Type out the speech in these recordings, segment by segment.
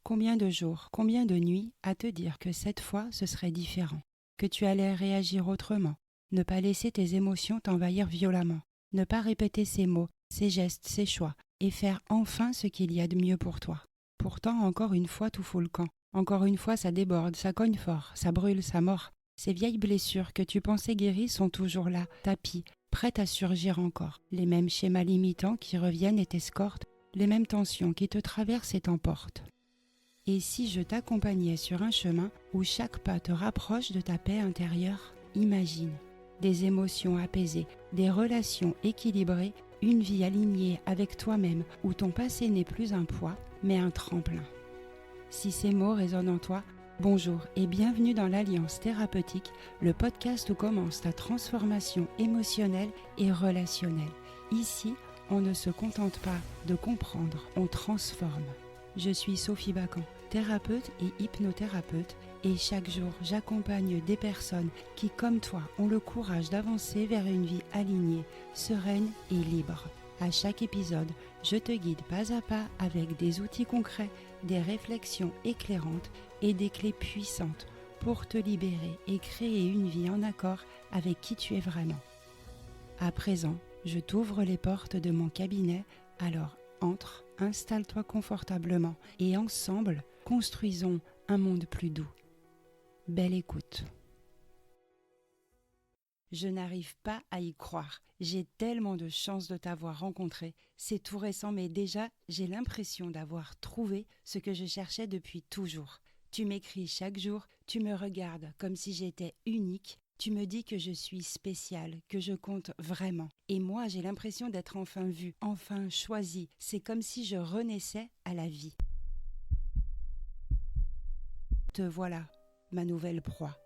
combien de jours, combien de nuits à te dire que cette fois ce serait différent, que tu allais réagir autrement, ne pas laisser tes émotions t'envahir violemment, ne pas répéter ces mots, ces gestes, ces choix, et faire enfin ce qu'il y a de mieux pour toi. Pourtant, encore une fois, tout fout le camp. Encore une fois, ça déborde, ça cogne fort, ça brûle, ça mord. Ces vieilles blessures que tu pensais guéries sont toujours là, tapies, prêtes à surgir encore. Les mêmes schémas limitants qui reviennent et t'escortent, les mêmes tensions qui te traversent et t'emportent. Et si je t'accompagnais sur un chemin où chaque pas te rapproche de ta paix intérieure, imagine des émotions apaisées, des relations équilibrées, une vie alignée avec toi-même où ton passé n'est plus un poids, mais un tremplin. Si ces mots résonnent en toi, bonjour et bienvenue dans l'Alliance thérapeutique, le podcast où commence ta transformation émotionnelle et relationnelle. Ici, on ne se contente pas de comprendre, on transforme. Je suis Sophie Bacan, thérapeute et hypnothérapeute, et chaque jour, j'accompagne des personnes qui, comme toi, ont le courage d'avancer vers une vie alignée, sereine et libre. À chaque épisode, je te guide pas à pas avec des outils concrets, des réflexions éclairantes et des clés puissantes pour te libérer et créer une vie en accord avec qui tu es vraiment. À présent, je t'ouvre les portes de mon cabinet, alors entre, installe-toi confortablement et ensemble, construisons un monde plus doux. Belle écoute. Je n'arrive pas à y croire. J'ai tellement de chance de t'avoir rencontré. C'est tout récent, mais déjà, j'ai l'impression d'avoir trouvé ce que je cherchais depuis toujours. Tu m'écris chaque jour, tu me regardes comme si j'étais unique. Tu me dis que je suis spéciale, que je compte vraiment. Et moi, j'ai l'impression d'être enfin vue, enfin choisie. C'est comme si je renaissais à la vie. Te voilà, ma nouvelle proie,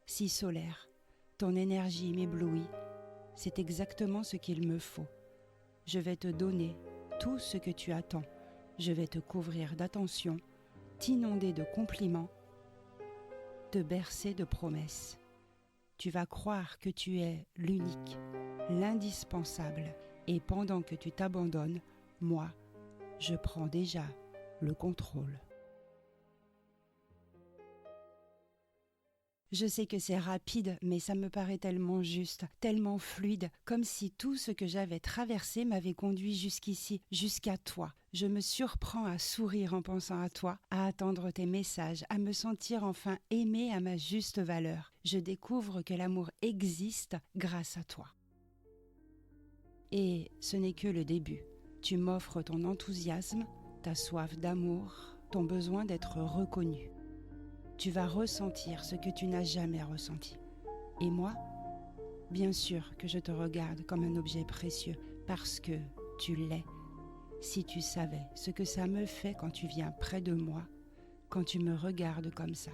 si solaire. Ton énergie m'éblouit, c'est exactement ce qu'il me faut. Je vais te donner tout ce que tu attends. Je vais te couvrir d'attention, t'inonder de compliments, te bercer de promesses. Tu vas croire que tu es l'unique, l'indispensable, et pendant que tu t'abandonnes, moi, je prends déjà le contrôle. Je sais que c'est rapide, mais ça me paraît tellement juste, tellement fluide, comme si tout ce que j'avais traversé m'avait conduit jusqu'ici, jusqu'à toi. Je me surprends à sourire en pensant à toi, à attendre tes messages, à me sentir enfin aimée à ma juste valeur. Je découvre que l'amour existe grâce à toi. Et ce n'est que le début. Tu m'offres ton enthousiasme, ta soif d'amour, ton besoin d'être reconnu. Tu vas ressentir ce que tu n'as jamais ressenti. Et moi, bien sûr que je te regarde comme un objet précieux, parce que tu l'es. Si tu savais ce que ça me fait quand tu viens près de moi, quand tu me regardes comme ça.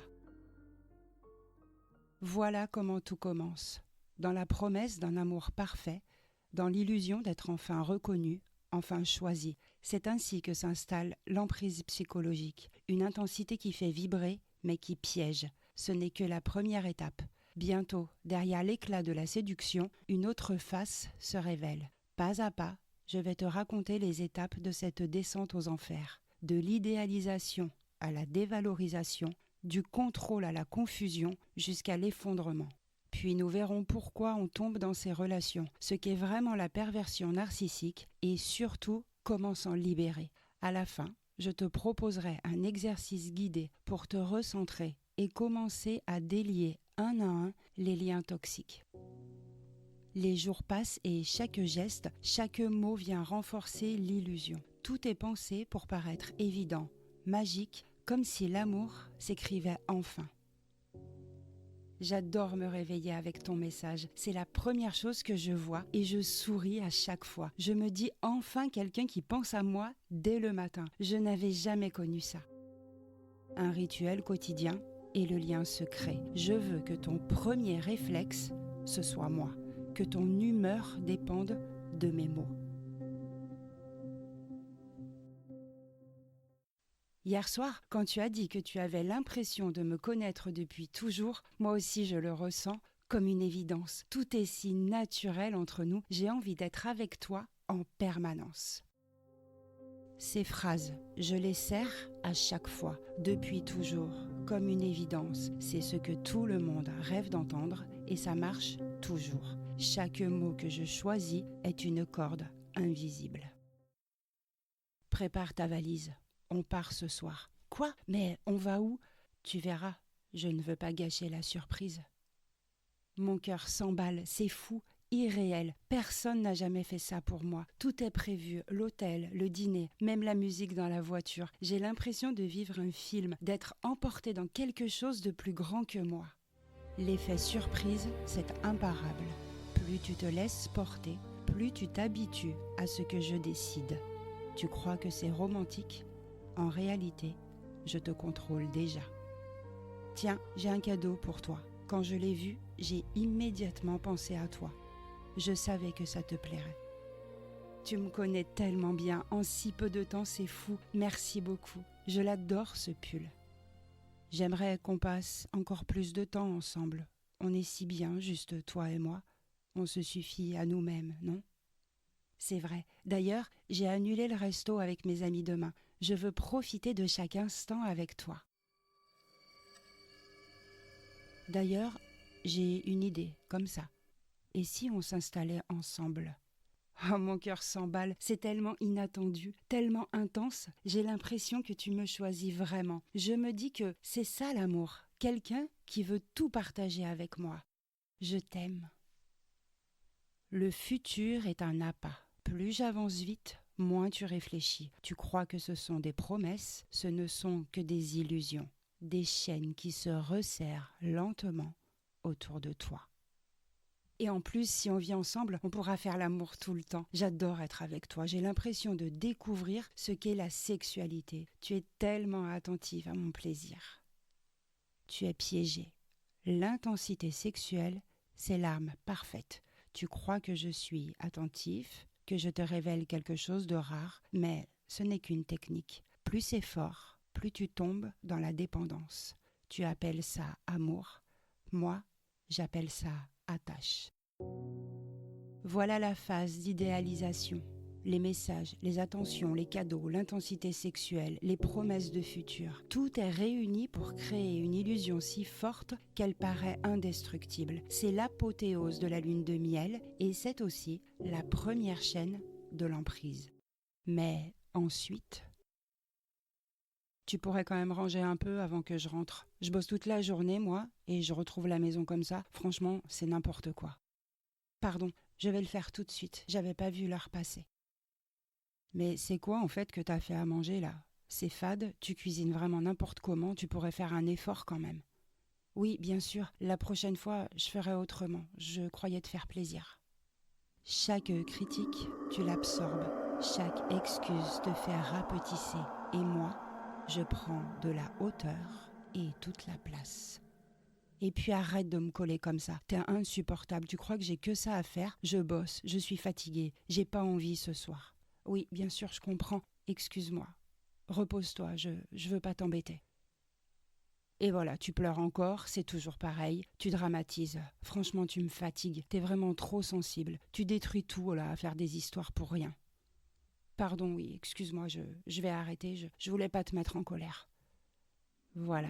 Voilà comment tout commence, dans la promesse d'un amour parfait, dans l'illusion d'être enfin reconnu, enfin choisi. C'est ainsi que s'installe l'emprise psychologique, une intensité qui fait vibrer, mais qui piège. Ce n'est que la première étape. Bientôt, derrière l'éclat de la séduction, une autre face se révèle. Pas à pas, je vais te raconter les étapes de cette descente aux enfers. De l'idéalisation à la dévalorisation, du contrôle à la confusion, jusqu'à l'effondrement. Puis nous verrons pourquoi on tombe dans ces relations, ce qu'est vraiment la perversion narcissique et surtout comment s'en libérer. À la fin, je te proposerai un exercice guidé pour te recentrer et commencer à délier un à un les liens toxiques. Les jours passent et chaque geste, chaque mot vient renforcer l'illusion. Tout est pensé pour paraître évident, magique, comme si l'amour s'écrivait enfin. J'adore me réveiller avec ton message. C'est la première chose que je vois et je souris à chaque fois. Je me dis enfin quelqu'un qui pense à moi dès le matin. Je n'avais jamais connu ça. Un rituel quotidien et le lien se crée. Je veux que ton premier réflexe, ce soit moi. Que ton humeur dépende de mes mots. Hier soir, quand tu as dit que tu avais l'impression de me connaître depuis toujours, moi aussi je le ressens comme une évidence. Tout est si naturel entre nous, j'ai envie d'être avec toi en permanence. Ces phrases, je les sers à chaque fois, depuis toujours, comme une évidence. C'est ce que tout le monde rêve d'entendre et ça marche toujours. Chaque mot que je choisis est une corde invisible. Prépare ta valise, on part ce soir. Quoi? Mais on va où? Tu verras, je ne veux pas gâcher la surprise. Mon cœur s'emballe, c'est fou, irréel. Personne n'a jamais fait ça pour moi. Tout est prévu, l'hôtel, le dîner, même la musique dans la voiture. J'ai l'impression de vivre un film, d'être emporté dans quelque chose de plus grand que moi. L'effet surprise, c'est imparable. Plus tu te laisses porter, plus tu t'habitues à ce que je décide. Tu crois que c'est romantique? En réalité, je te contrôle déjà. Tiens, j'ai un cadeau pour toi. Quand je l'ai vu, j'ai immédiatement pensé à toi. Je savais que ça te plairait. Tu me connais tellement bien, en si peu de temps, c'est fou. Merci beaucoup. Je l'adore ce pull. J'aimerais qu'on passe encore plus de temps ensemble. On est si bien, juste toi et moi. On se suffit à nous-mêmes, non? C'est vrai. D'ailleurs, j'ai annulé le resto avec mes amis demain. Je veux profiter de chaque instant avec toi. D'ailleurs, j'ai une idée, comme ça. Et si on s'installait ensemble? Oh, mon cœur s'emballe, c'est tellement inattendu, tellement intense, j'ai l'impression que tu me choisis vraiment. Je me dis que c'est ça l'amour, quelqu'un qui veut tout partager avec moi. Je t'aime. Le futur est un appât. Plus j'avance vite, moins tu réfléchis. Tu crois que ce sont des promesses, ce ne sont que des illusions, des chaînes qui se resserrent lentement autour de toi. Et en plus, si on vit ensemble, on pourra faire l'amour tout le temps. J'adore être avec toi. J'ai l'impression de découvrir ce qu'est la sexualité. Tu es tellement attentive à mon plaisir. Tu es piégée. L'intensité sexuelle, c'est l'arme parfaite. Tu crois que je suis attentif, que je te révèle quelque chose de rare, mais ce n'est qu'une technique. Plus c'est fort, plus tu tombes dans la dépendance. Tu appelles ça amour. Moi, j'appelle ça attache. Voilà la phase d'idéalisation. Les messages, les attentions, les cadeaux, l'intensité sexuelle, les promesses de futur. Tout est réuni pour créer une illusion si forte qu'elle paraît indestructible. C'est l'apothéose de la lune de miel et c'est aussi la première chaîne de l'emprise. Mais ensuite... Tu pourrais quand même ranger un peu avant que je rentre. Je bosse toute la journée, moi, et je retrouve la maison comme ça. Franchement, c'est n'importe quoi. Pardon, je vais le faire tout de suite. J'avais pas vu l'heure passer. Mais c'est quoi en fait que t'as fait à manger là? C'est fade, tu cuisines vraiment n'importe comment, tu pourrais faire un effort quand même. Oui, bien sûr, la prochaine fois, je ferai autrement. Je croyais te faire plaisir. Chaque critique, tu l'absorbes. Chaque excuse te fait rapetisser. Et moi, je prends de la hauteur et toute la place. Et puis arrête de me coller comme ça. T'es insupportable. Tu crois que j'ai que ça à faire? Je bosse, je suis fatiguée. J'ai pas envie ce soir. Oui, bien sûr, je comprends. Excuse-moi. Repose-toi, je veux pas t'embêter. Et voilà, tu pleures encore, c'est toujours pareil. Tu dramatises. Franchement, tu me fatigues. T'es vraiment trop sensible. Tu détruis tout là à faire des histoires pour rien. Pardon, oui, excuse-moi, je vais arrêter. Je voulais pas te mettre en colère. Voilà.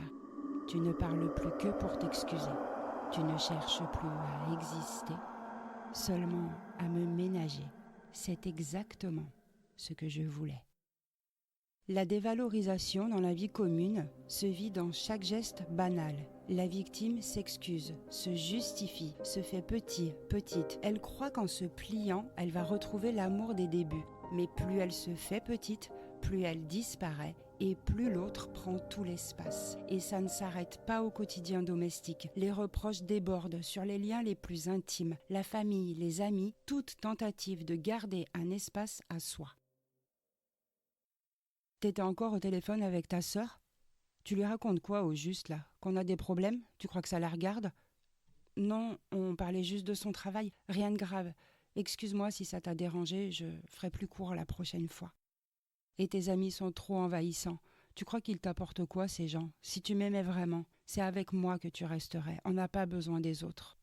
Tu ne parles plus que pour t'excuser. Tu ne cherches plus à exister, seulement à me ménager. C'est exactement ce que je voulais. La dévalorisation dans la vie commune se vit dans chaque geste banal. La victime s'excuse, se justifie, se fait petite. Elle croit qu'en se pliant, elle va retrouver l'amour des débuts. Mais plus elle se fait petite, plus elle disparaît et plus l'autre prend tout l'espace. Et ça ne s'arrête pas au quotidien domestique. Les reproches débordent sur les liens les plus intimes, la famille, les amis, toute tentative de garder un espace à soi. T'étais encore au téléphone avec ta sœur? Tu lui racontes quoi au juste là? Qu'on a des problèmes? Tu crois que ça la regarde? Non, on parlait juste de son travail, rien de grave. Excuse-moi si ça t'a dérangé, je ferai plus court la prochaine fois. Et tes amis sont trop envahissants. Tu crois qu'ils t'apportent quoi, ces gens? Si tu m'aimais vraiment, c'est avec moi que tu resterais. On n'a pas besoin des autres.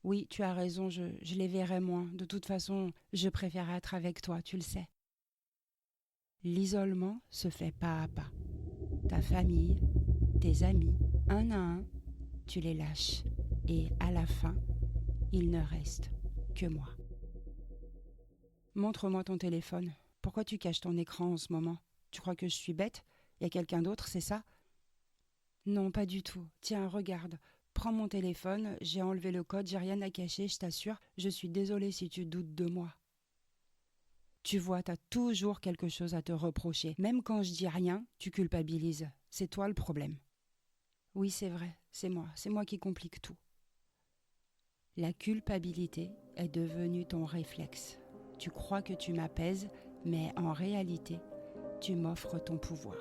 Oui, tu as raison, je les verrai moins. De toute façon, je préfère être avec toi, tu le sais. L'isolement se fait pas à pas. Ta famille, tes amis, un à un, tu les lâches. Et à la fin, il ne reste que moi. Montre-moi ton téléphone. Pourquoi tu caches ton écran en ce moment? Tu crois que je suis bête? Y a quelqu'un d'autre, c'est ça? Non, pas du tout. Tiens, regarde. Prends mon téléphone, j'ai enlevé le code, j'ai rien à cacher, je t'assure. Je suis désolée si tu doutes de moi. Tu vois, t'as toujours quelque chose à te reprocher. Même quand je dis rien, tu culpabilises. C'est toi le problème. Oui, c'est vrai, c'est moi qui complique tout. La culpabilité est devenue ton réflexe. Tu crois que tu m'apaises, mais en réalité, tu m'offres ton pouvoir.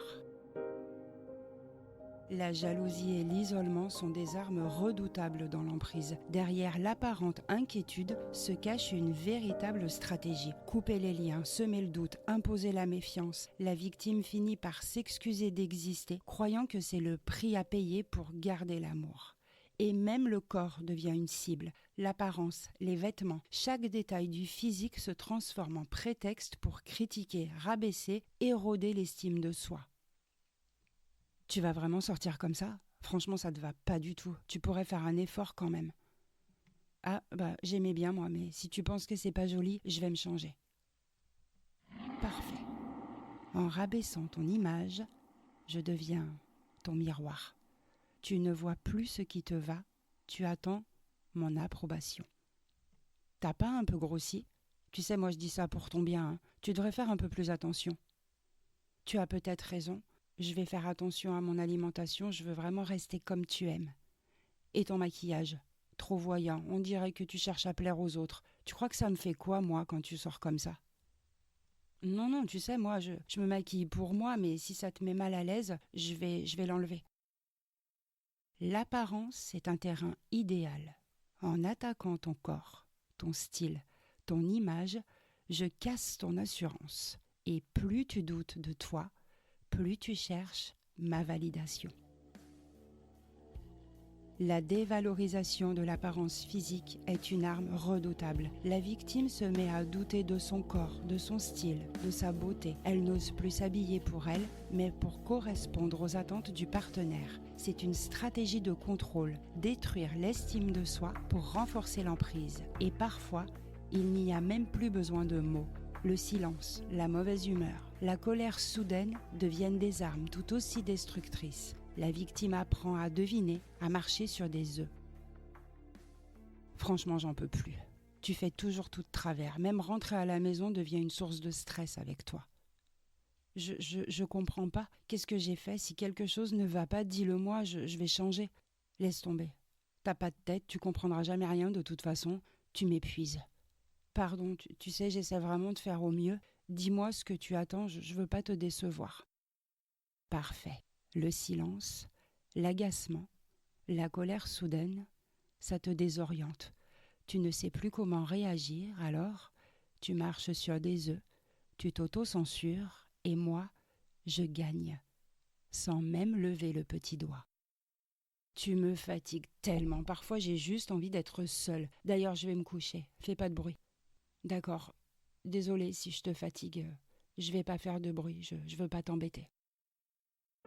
La jalousie et l'isolement sont des armes redoutables dans l'emprise. Derrière l'apparente inquiétude se cache une véritable stratégie. Couper les liens, semer le doute, imposer la méfiance. La victime finit par s'excuser d'exister, croyant que c'est le prix à payer pour garder l'amour. Et même le corps devient une cible. L'apparence, les vêtements, chaque détail du physique se transforme en prétexte pour critiquer, rabaisser, éroder l'estime de soi. Tu vas vraiment sortir comme ça? Franchement, ça te va pas du tout. Tu pourrais faire un effort quand même. Ah, bah, j'aimais bien moi, mais si tu penses que c'est pas joli, je vais me changer. Parfait. En rabaissant ton image, je deviens ton miroir. Tu ne vois plus ce qui te va, tu attends mon approbation. T'as pas un peu grossi? Tu sais, moi je dis ça pour ton bien, hein. Tu devrais faire un peu plus attention. Tu as peut-être raison. Je vais faire attention à mon alimentation, je veux vraiment rester comme tu aimes. Et ton maquillage? Trop voyant, on dirait que tu cherches à plaire aux autres. Tu crois que ça me fait quoi, moi, quand tu sors comme ça? Non, non, tu sais, moi, je me maquille pour moi, mais si ça te met mal à l'aise, je vais l'enlever. L'apparence est un terrain idéal. En attaquant ton corps, ton style, ton image, je casse ton assurance. Et plus tu doutes de toi, plus tu cherches ma validation. La dévalorisation de l'apparence physique est une arme redoutable. La victime se met à douter de son corps, de son style, de sa beauté. Elle n'ose plus s'habiller pour elle, mais pour correspondre aux attentes du partenaire. C'est une stratégie de contrôle, détruire l'estime de soi pour renforcer l'emprise. Et parfois, il n'y a même plus besoin de mots. Le silence, la mauvaise humeur, la colère soudaine deviennent des armes tout aussi destructrices. La victime apprend à deviner, à marcher sur des œufs. Franchement, j'en peux plus. Tu fais toujours tout de travers. Même rentrer à la maison devient une source de stress avec toi. Je comprends pas. Qu'est-ce que j'ai fait? Si quelque chose ne va pas, dis-le-moi, je vais changer. Laisse tomber. T'as pas de tête, tu comprendras jamais rien de toute façon. Tu m'épuises. Pardon, tu sais, j'essaie vraiment de faire au mieux. Dis-moi ce que tu attends, je veux pas te décevoir. Parfait. Le silence, l'agacement, la colère soudaine, ça te désoriente. Tu ne sais plus comment réagir, alors tu marches sur des œufs, tu t'auto-censures, et moi, je gagne, sans même lever le petit doigt. Tu me fatigues tellement, parfois j'ai juste envie d'être seule. D'ailleurs, je vais me coucher, fais pas de bruit. D'accord, désolée si je te fatigue, je vais pas faire de bruit, je veux pas t'embêter.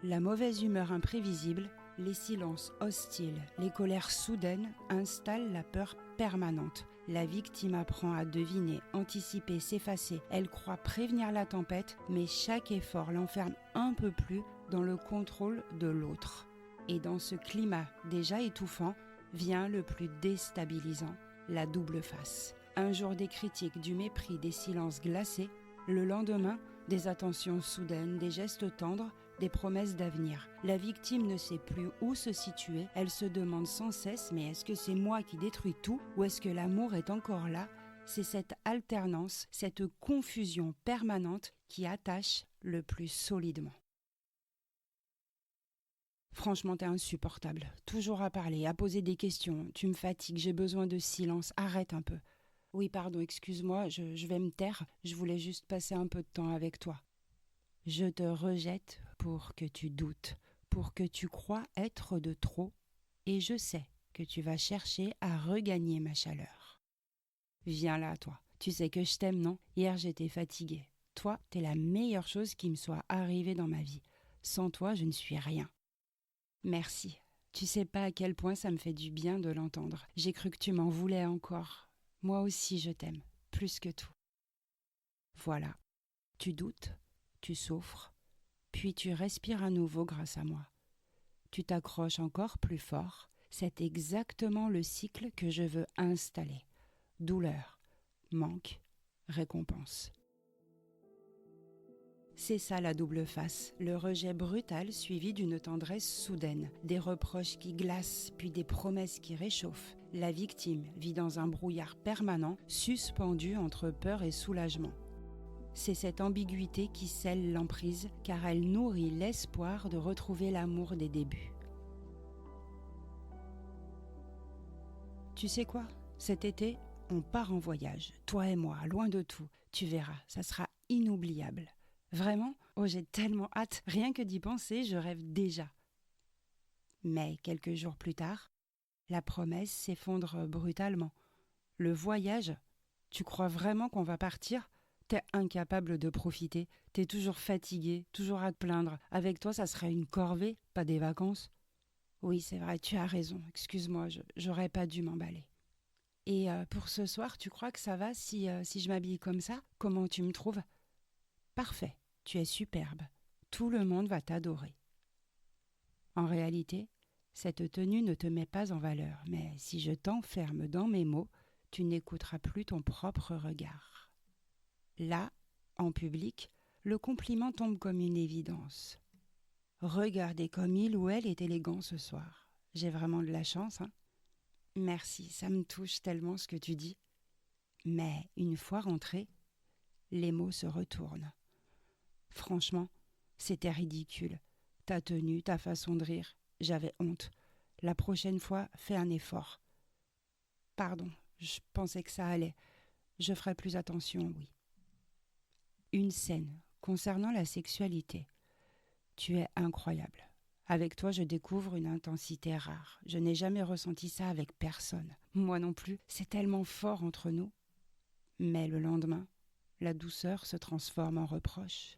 La mauvaise humeur imprévisible, les silences hostiles, les colères soudaines installent la peur permanente. La victime apprend à deviner, anticiper, s'effacer. Elle croit prévenir la tempête, mais chaque effort l'enferme un peu plus dans le contrôle de l'autre. Et dans ce climat déjà étouffant, vient le plus déstabilisant, la double face. Un jour des critiques, du mépris, des silences glacés, le lendemain, des attentions soudaines, des gestes tendres, des promesses d'avenir. La victime ne sait plus où se situer, elle se demande sans cesse « mais est-ce que c'est moi qui détruis tout ou est-ce que l'amour est encore là ?» C'est cette alternance, cette confusion permanente qui attache le plus solidement. Franchement, t'es insupportable. Toujours à parler, à poser des questions. Tu me fatigues, j'ai besoin de silence. Arrête un peu. Oui, pardon, excuse-moi, je vais me taire. Je voulais juste passer un peu de temps avec toi. Je te rejette pour que tu doutes, pour que tu crois être de trop, et je sais que tu vas chercher à regagner ma chaleur. Viens là, toi. Tu sais que je t'aime, non? Hier, j'étais fatiguée. Toi, t'es la meilleure chose qui me soit arrivée dans ma vie. Sans toi, je ne suis rien. Merci. Tu sais pas à quel point ça me fait du bien de l'entendre. J'ai cru que tu m'en voulais encore. Moi aussi, je t'aime, plus que tout. Voilà. Tu doutes, tu souffres, puis tu respires à nouveau grâce à moi. Tu t'accroches encore plus fort. C'est exactement le cycle que je veux installer. Douleur, manque, récompense. C'est ça la double face, le rejet brutal suivi d'une tendresse soudaine, des reproches qui glacent, puis des promesses qui réchauffent. La victime vit dans un brouillard permanent, suspendu entre peur et soulagement. C'est cette ambiguïté qui scelle l'emprise, car elle nourrit l'espoir de retrouver l'amour des débuts. Tu sais quoi ? Cet été, on part en voyage, toi et moi, loin de tout. Tu verras, ça sera inoubliable. Vraiment ? Oh, j'ai tellement hâte. Rien que d'y penser, je rêve déjà. Mais quelques jours plus tard, la promesse s'effondre brutalement. Le voyage ? Tu crois vraiment qu'on va partir ? T'es incapable de profiter. T'es toujours fatigué, toujours à te plaindre. Avec toi, ça serait une corvée, pas des vacances. Oui, c'est vrai, tu as raison. Excuse-moi, j'aurais pas dû m'emballer. Et pour ce soir, tu crois que ça va si je m'habille comme ça ? Comment tu me trouves ? Parfait, tu es superbe. Tout le monde va t'adorer. En réalité, cette tenue ne te met pas en valeur, mais si je t'enferme dans mes mots, tu n'écouteras plus ton propre regard. Là, en public, le compliment tombe comme une évidence. Regardez comme il ou elle est élégant ce soir. J'ai vraiment de la chance, hein ? Merci, ça me touche tellement ce que tu dis. Mais une fois rentré, les mots se retournent. Franchement, c'était ridicule. Ta tenue, ta façon de rire, j'avais honte. La prochaine fois, fais un effort. Pardon, je pensais que ça allait. Je ferai plus attention, oui. Une scène concernant la sexualité. Tu es incroyable. Avec toi, je découvre une intensité rare. Je n'ai jamais ressenti ça avec personne. Moi non plus. C'est tellement fort entre nous. Mais le lendemain, la douceur se transforme en reproche.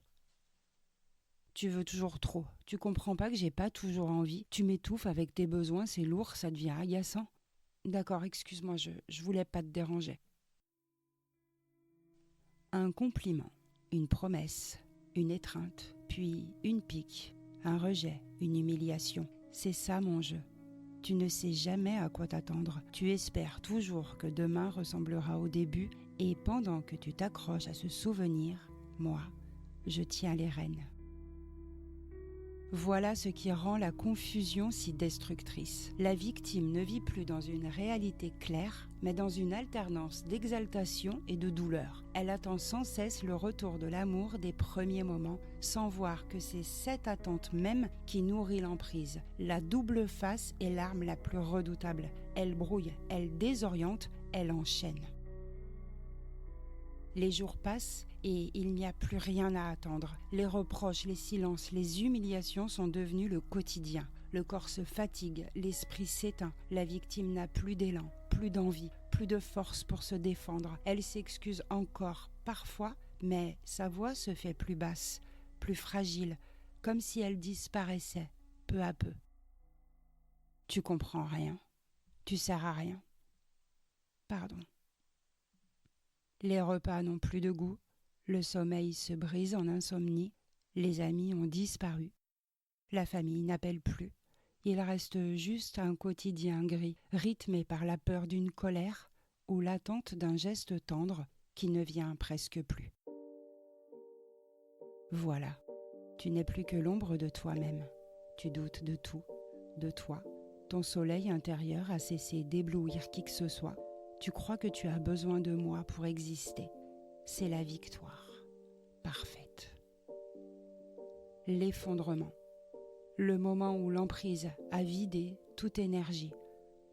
Tu veux toujours trop. Tu comprends pas que j'ai pas toujours envie. Tu m'étouffes avec tes besoins, c'est lourd, ça devient agaçant. D'accord, excuse-moi, je voulais pas te déranger. Un compliment, une promesse, une étreinte, puis une pique, un rejet, une humiliation. C'est ça mon jeu. Tu ne sais jamais à quoi t'attendre. Tu espères toujours que demain ressemblera au début et pendant que tu t'accroches à ce souvenir, moi, je tiens les rênes. Voilà ce qui rend la confusion si destructrice. La victime ne vit plus dans une réalité claire, mais dans une alternance d'exaltation et de douleur. Elle attend sans cesse le retour de l'amour des premiers moments, sans voir que c'est cette attente même qui nourrit l'emprise. La double face est l'arme la plus redoutable. Elle brouille, elle désoriente, elle enchaîne. Les jours passent et il n'y a plus rien à attendre. Les reproches, les silences, les humiliations sont devenus le quotidien. Le corps se fatigue, l'esprit s'éteint, la victime n'a plus d'élan, plus d'envie, plus de force pour se défendre. Elle s'excuse encore, parfois, mais sa voix se fait plus basse, plus fragile, comme si elle disparaissait, peu à peu. Tu comprends rien, tu sers à rien. Pardon. Les repas n'ont plus de goût, le sommeil se brise en insomnie, les amis ont disparu, la famille n'appelle plus, il reste juste un quotidien gris, rythmé par la peur d'une colère ou l'attente d'un geste tendre qui ne vient presque plus. Voilà, tu n'es plus que l'ombre de toi-même, tu doutes de tout, de toi, ton soleil intérieur a cessé d'éblouir qui que ce soit. Tu crois que tu as besoin de moi pour exister. C'est la victoire. Parfaite. L'effondrement. Le moment où l'emprise a vidé toute énergie,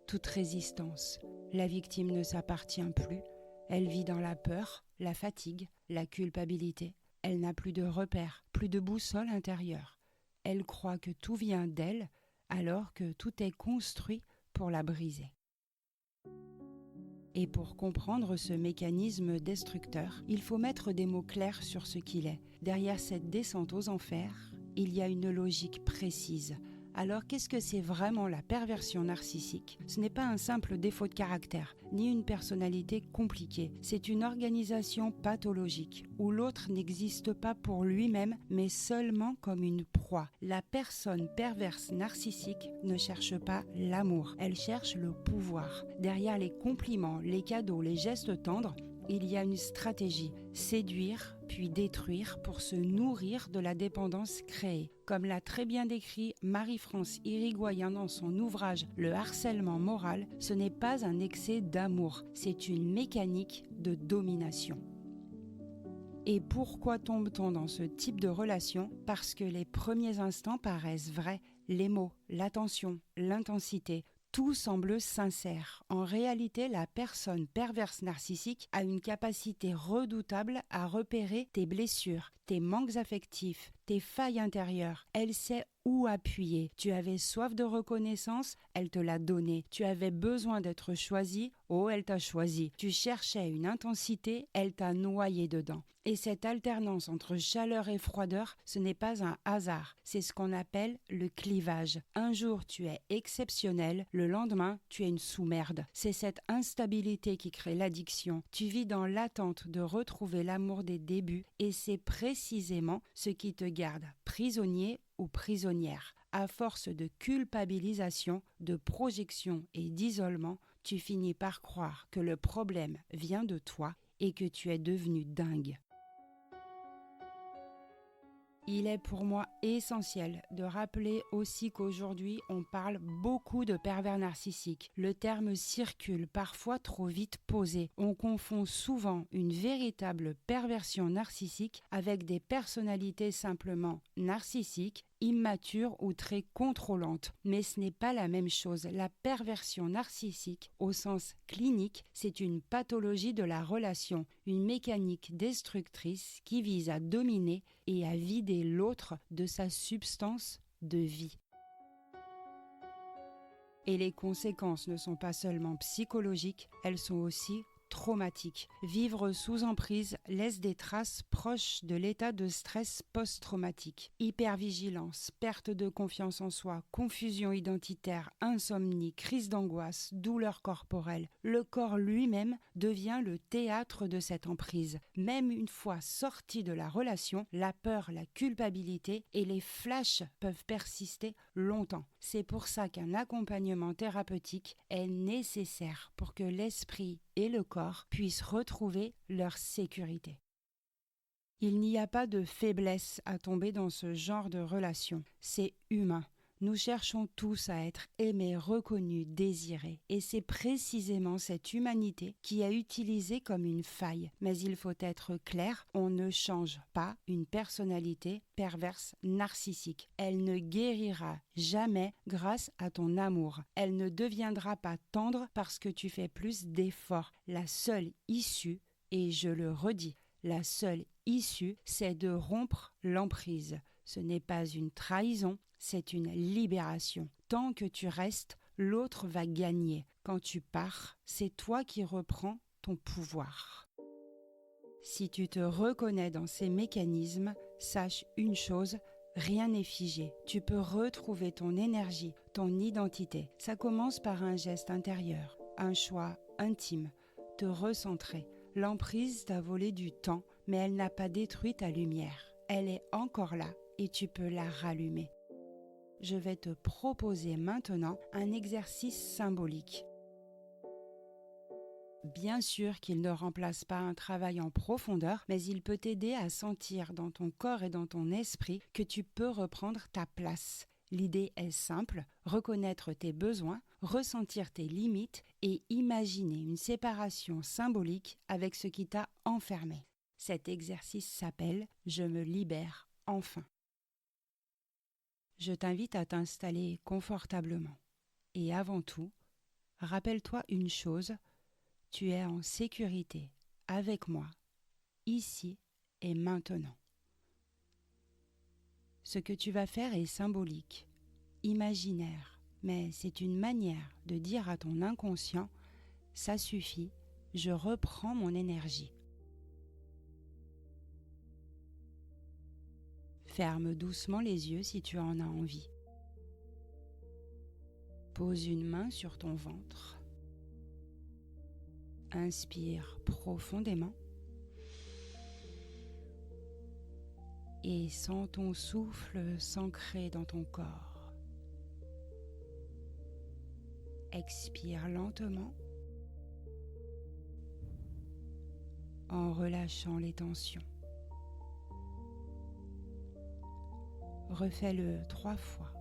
toute résistance. La victime ne s'appartient plus. Elle vit dans la peur, la fatigue, la culpabilité. Elle n'a plus de repères, plus de boussole intérieure. Elle croit que tout vient d'elle, alors que tout est construit pour la briser. Et pour comprendre ce mécanisme destructeur, il faut mettre des mots clairs sur ce qu'il est. Derrière cette descente aux enfers, il y a une logique précise. Alors qu'est-ce que c'est vraiment la perversion narcissique ? Ce n'est pas un simple défaut de caractère, ni une personnalité compliquée. C'est une organisation pathologique, où l'autre n'existe pas pour lui-même, mais seulement comme une proie. La personne perverse narcissique ne cherche pas l'amour, elle cherche le pouvoir. Derrière les compliments, les cadeaux, les gestes tendres, il y a une stratégie, séduire puis détruire pour se nourrir de la dépendance créée. Comme l'a très bien décrit Marie-France Irigoyen dans son ouvrage Le harcèlement moral, ce n'est pas un excès d'amour, c'est une mécanique de domination. Et pourquoi tombe-t-on dans ce type de relation ? Parce que les premiers instants paraissent vrais, les mots, l'attention, l'intensité, tout semble sincère. En réalité, la personne perverse narcissique a une capacité redoutable à repérer tes blessures, tes manques affectifs, tes failles intérieures. Elle sait où appuyer. Tu avais soif de reconnaissance, elle te l'a donnée. Tu avais besoin d'être choisi, oh, elle t'a choisi. Tu cherchais une intensité, elle t'a noyé dedans. Et cette alternance entre chaleur et froideur, ce n'est pas un hasard. C'est ce qu'on appelle le clivage. Un jour, tu es exceptionnel, le lendemain, tu es une sous-merde. C'est cette instabilité qui crée l'addiction. Tu vis dans l'attente de retrouver l'amour des débuts et c'est précisément ce qui te garde prisonnier ou prisonnière. À force de culpabilisation, de projection et d'isolement, tu finis par croire que le problème vient de toi et que tu es devenu dingue. Il est pour moi essentiel de rappeler aussi qu'aujourd'hui, on parle beaucoup de pervers narcissiques. Le terme circule parfois trop vite posé. On confond souvent une véritable perversion narcissique avec des personnalités simplement narcissiques, immature ou très contrôlante. Mais ce n'est pas la même chose. La perversion narcissique, au sens clinique, c'est une pathologie de la relation, une mécanique destructrice qui vise à dominer et à vider l'autre de sa substance de vie. Et les conséquences ne sont pas seulement psychologiques, elles sont aussi traumatiques. Vivre sous emprise laisse des traces proches de l'état de stress post-traumatique. Hypervigilance, perte de confiance en soi, confusion identitaire, insomnie, crise d'angoisse, douleur corporelle. Le corps lui-même devient le théâtre de cette emprise. Même une fois sorti de la relation, la peur, la culpabilité et les flashs peuvent persister longtemps. C'est pour ça qu'un accompagnement thérapeutique est nécessaire pour que l'esprit et le corps puissent retrouver leur sécurité. Il n'y a pas de faiblesse à tomber dans ce genre de relation. C'est humain. Nous cherchons tous à être aimés, reconnus, désirés. Et c'est précisément cette humanité qui est utilisée comme une faille. Mais il faut être clair, on ne change pas une personnalité perverse narcissique. Elle ne guérira jamais grâce à ton amour. Elle ne deviendra pas tendre parce que tu fais plus d'efforts. La seule issue, et je le redis, la seule issue, c'est de rompre l'emprise. Ce n'est pas une trahison, c'est une libération. Tant que tu restes, l'autre va gagner. Quand tu pars, c'est toi qui reprends ton pouvoir. Si tu te reconnais dans ces mécanismes, sache une chose, rien n'est figé. Tu peux retrouver ton énergie, ton identité. Ça commence par un geste intérieur, un choix intime, te recentrer. L'emprise t'a volé du temps, mais elle n'a pas détruit ta lumière. Elle est encore là et tu peux la rallumer. Je vais te proposer maintenant un exercice symbolique. Bien sûr qu'il ne remplace pas un travail en profondeur, mais il peut t'aider à sentir dans ton corps et dans ton esprit que tu peux reprendre ta place. L'idée est simple, reconnaître tes besoins, ressentir tes limites et imaginer une séparation symbolique avec ce qui t'a enfermé. Cet exercice s'appelle « Je me libère enfin ». Je t'invite à t'installer confortablement. Et avant tout, rappelle-toi une chose, tu es en sécurité avec moi, ici et maintenant. Ce que tu vas faire est symbolique, imaginaire, mais c'est une manière de dire à ton inconscient « ça suffit, Je reprends mon énergie. Ferme doucement les yeux si tu en as envie. Pose une main sur ton ventre. Inspire profondément. Et sens ton souffle s'ancrer dans ton corps. Expire lentement en relâchant les tensions. Refais-le 3 fois.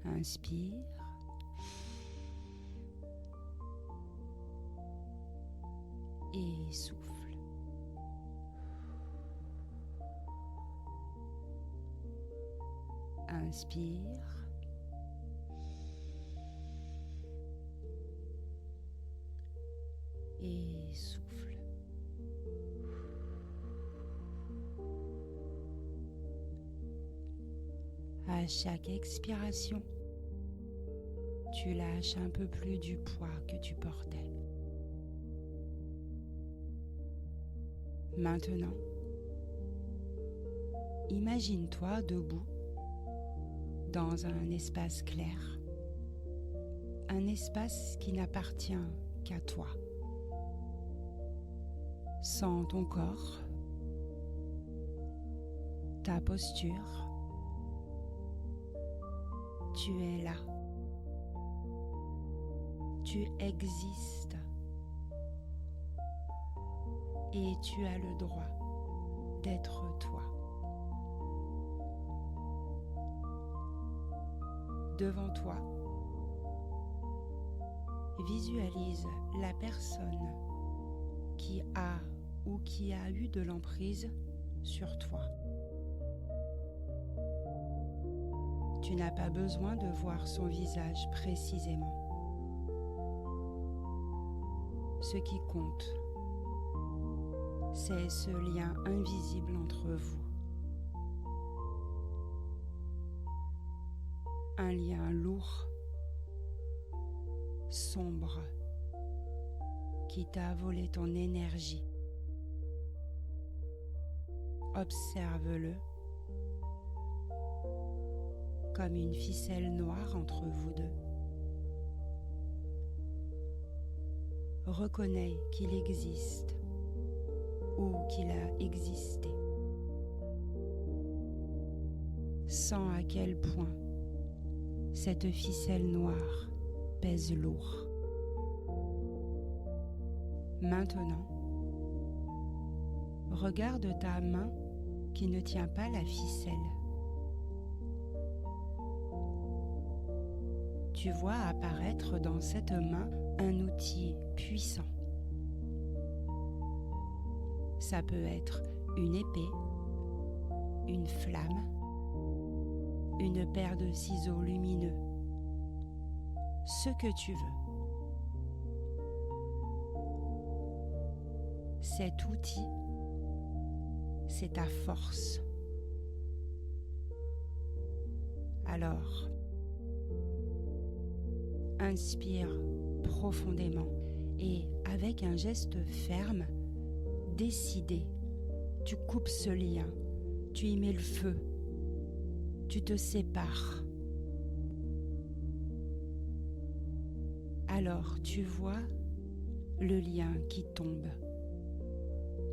Inspire. Et souffle. Inspire. Et souffle. À chaque expiration, tu lâches un peu plus du poids que tu portais. Maintenant, imagine-toi debout dans un espace clair, un espace qui n'appartient qu'à toi. Sens ton corps, ta posture. Tu es là. Tu existes. Et tu as le droit d'être toi. Devant toi, visualise la personne qui a ou qui a eu de l'emprise sur toi. Tu n'as pas besoin de voir son visage précisément. Ce qui compte, c'est ce lien invisible entre vous. Un lien lourd, sombre, qui t'a volé ton énergie. Observe-le comme une ficelle noire entre vous deux. Reconnais qu'il existe ou qu'il a existé. Sens à quel point cette ficelle noire pèse lourd. Maintenant, regarde ta main qui ne tient pas la ficelle. Tu vois apparaître dans cette main un outil puissant. Ça peut être une épée, une flamme, une paire de ciseaux lumineux, ce que tu veux. Cet outil, c'est ta force. Alors, inspire profondément et avec un geste ferme, décidé, tu coupes ce lien, tu y mets le feu, tu te sépares. Alors tu vois le lien qui tombe,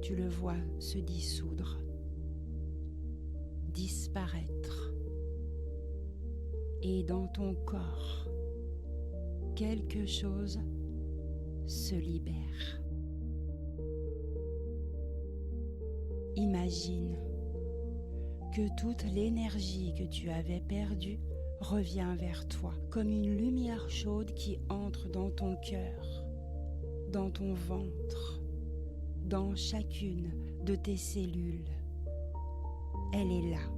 tu le vois se dissoudre, disparaître. Et dans ton corps, quelque chose se libère. Imagine que toute l'énergie que tu avais perdue revient vers toi comme une lumière chaude qui entre dans ton cœur, dans ton ventre, dans chacune de tes cellules. Elle est là.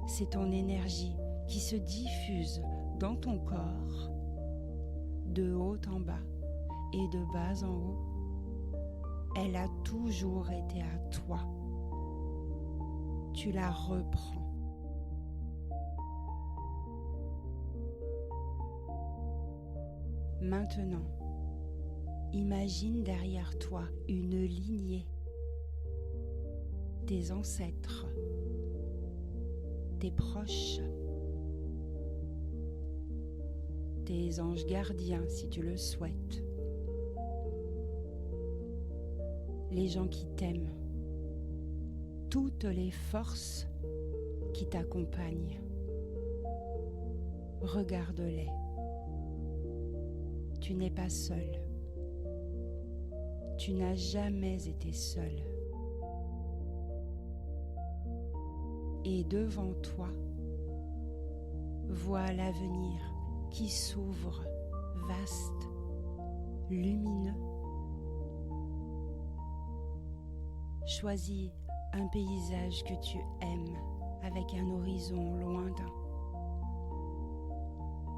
C'est ton énergie qui se diffuse dans ton corps, de haut en bas et de bas en haut. Elle a toujours été à toi. Tu la reprends. Maintenant, imagine derrière toi une lignée, tes ancêtres, tes proches, tes anges gardiens si tu le souhaites, les gens qui t'aiment, toutes les forces qui t'accompagnent. Regarde-les. Tu n'es pas seul. Tu n'as jamais été seul. Et devant toi, vois l'avenir qui s'ouvre, vaste, lumineux. Choisis un paysage que tu aimes avec un horizon lointain.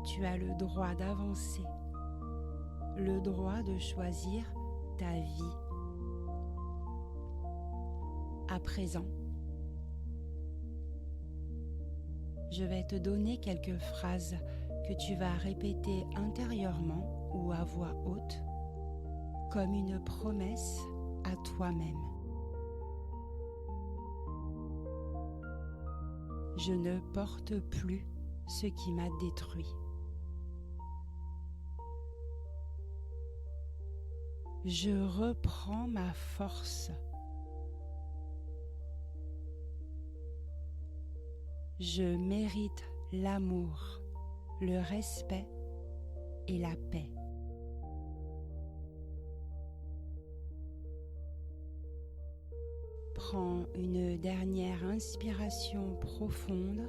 Tu as le droit d'avancer, le droit de choisir ta vie. À présent, je vais te donner quelques phrases que tu vas répéter intérieurement ou à voix haute, comme une promesse à toi-même. Je ne porte plus ce qui m'a détruit. Je reprends ma force. Je mérite l'amour, le respect et la paix. Prends une dernière inspiration profonde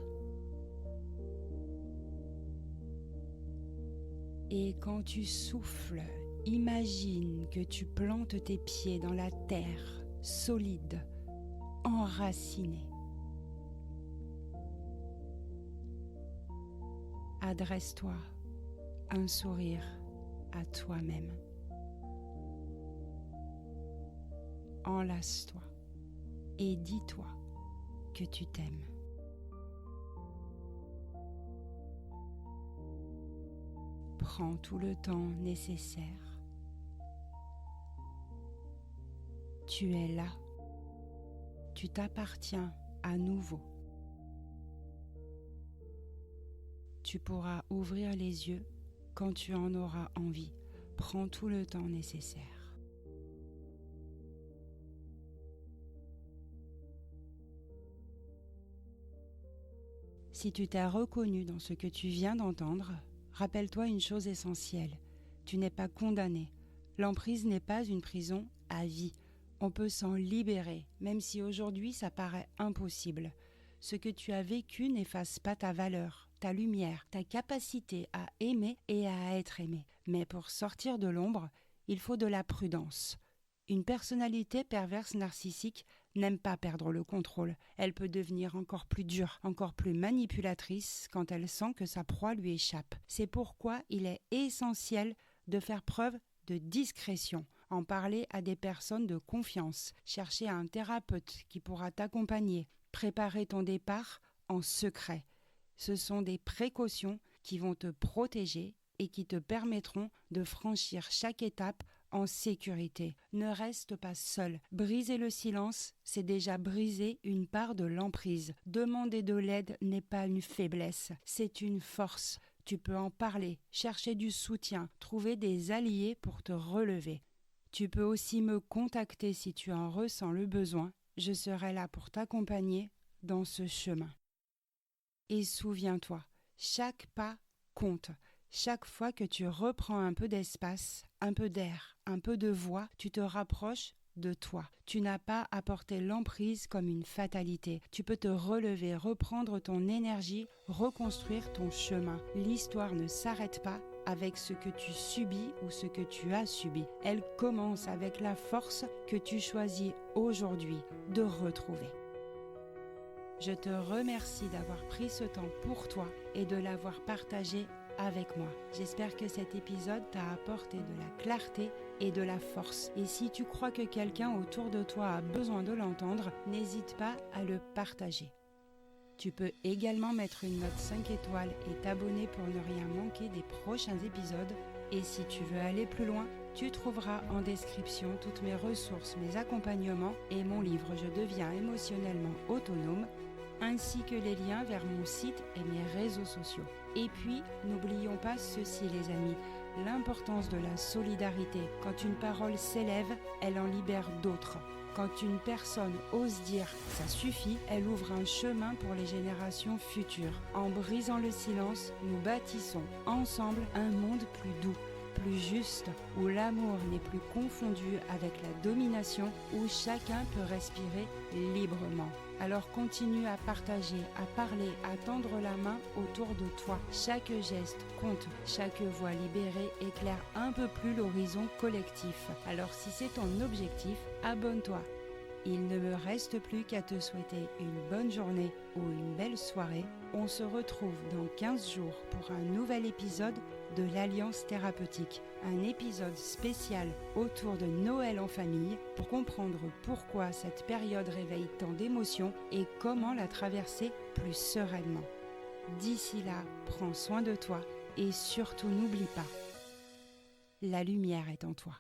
et quand tu souffles, imagine que tu plantes tes pieds dans la terre solide, enracinée. Adresse-toi un sourire à toi-même. Enlace-toi et dis-toi que tu t'aimes. Prends tout le temps nécessaire. Tu es là. Tu t'appartiens à nouveau. Tu pourras ouvrir les yeux quand tu en auras envie. Prends tout le temps nécessaire. Si tu t'es reconnu dans ce que tu viens d'entendre, rappelle-toi une chose essentielle. Tu n'es pas condamné. L'emprise n'est pas une prison à vie. On peut s'en libérer, même si aujourd'hui ça paraît impossible. Ce que tu as vécu n'efface pas ta valeur, ta lumière, ta capacité à aimer et à être aimé. Mais pour sortir de l'ombre, il faut de la prudence. Une personnalité perverse narcissique n'aime pas perdre le contrôle. Elle peut devenir encore plus dure, encore plus manipulatrice quand elle sent que sa proie lui échappe. C'est pourquoi il est essentiel de faire preuve de discrétion, en parler à des personnes de confiance, chercher un thérapeute qui pourra t'accompagner, préparer ton départ en secret. Ce sont des précautions qui vont te protéger et qui te permettront de franchir chaque étape en sécurité. Ne reste pas seul. Briser le silence, c'est déjà briser une part de l'emprise. Demander de l'aide n'est pas une faiblesse, c'est une force. Tu peux en parler, chercher du soutien, trouver des alliés pour te relever. Tu peux aussi me contacter si tu en ressens le besoin. Je serai là pour t'accompagner dans ce chemin. Et souviens-toi, chaque pas compte. Chaque fois que tu reprends un peu d'espace, un peu d'air, un peu de voix, tu te rapproches de toi. Tu n'as pas à porter l'emprise comme une fatalité. Tu peux te relever, reprendre ton énergie, reconstruire ton chemin. L'histoire ne s'arrête pas avec ce que tu subis ou ce que tu as subi. Elle commence avec la force que tu choisis aujourd'hui de retrouver. Je te remercie d'avoir pris ce temps pour toi et de l'avoir partagé avec moi. J'espère que cet épisode t'a apporté de la clarté et de la force. Et si tu crois que quelqu'un autour de toi a besoin de l'entendre, n'hésite pas à le partager. Tu peux également mettre une note 5 étoiles et t'abonner pour ne rien manquer des prochains épisodes Et si tu veux aller plus loin, tu trouveras en description toutes mes ressources, mes accompagnements et mon livre Je deviens émotionnellement autonome, ainsi que les liens vers mon site et mes réseaux sociaux. Et puis, n'oublions pas ceci les amis, l'importance de la solidarité. Quand une parole s'élève, elle en libère d'autres. Quand une personne ose dire « ça suffit », elle ouvre un chemin pour les générations futures. En brisant le silence, nous bâtissons ensemble un monde plus doux, plus juste, où l'amour n'est plus confondu avec la domination, où chacun peut respirer librement. Alors continue à partager, à parler, à tendre la main autour de toi. Chaque geste compte, chaque voix libérée éclaire un peu plus l'horizon collectif. Alors si c'est ton objectif, abonne-toi. Il ne me reste plus qu'à te souhaiter une bonne journée ou une belle soirée. On se retrouve dans 15 jours pour un nouvel épisode de l'Alliance thérapeutique. Un épisode spécial autour de Noël en famille pour comprendre pourquoi cette période réveille tant d'émotions et comment la traverser plus sereinement. D'ici là, prends soin de toi et surtout n'oublie pas, la lumière est en toi.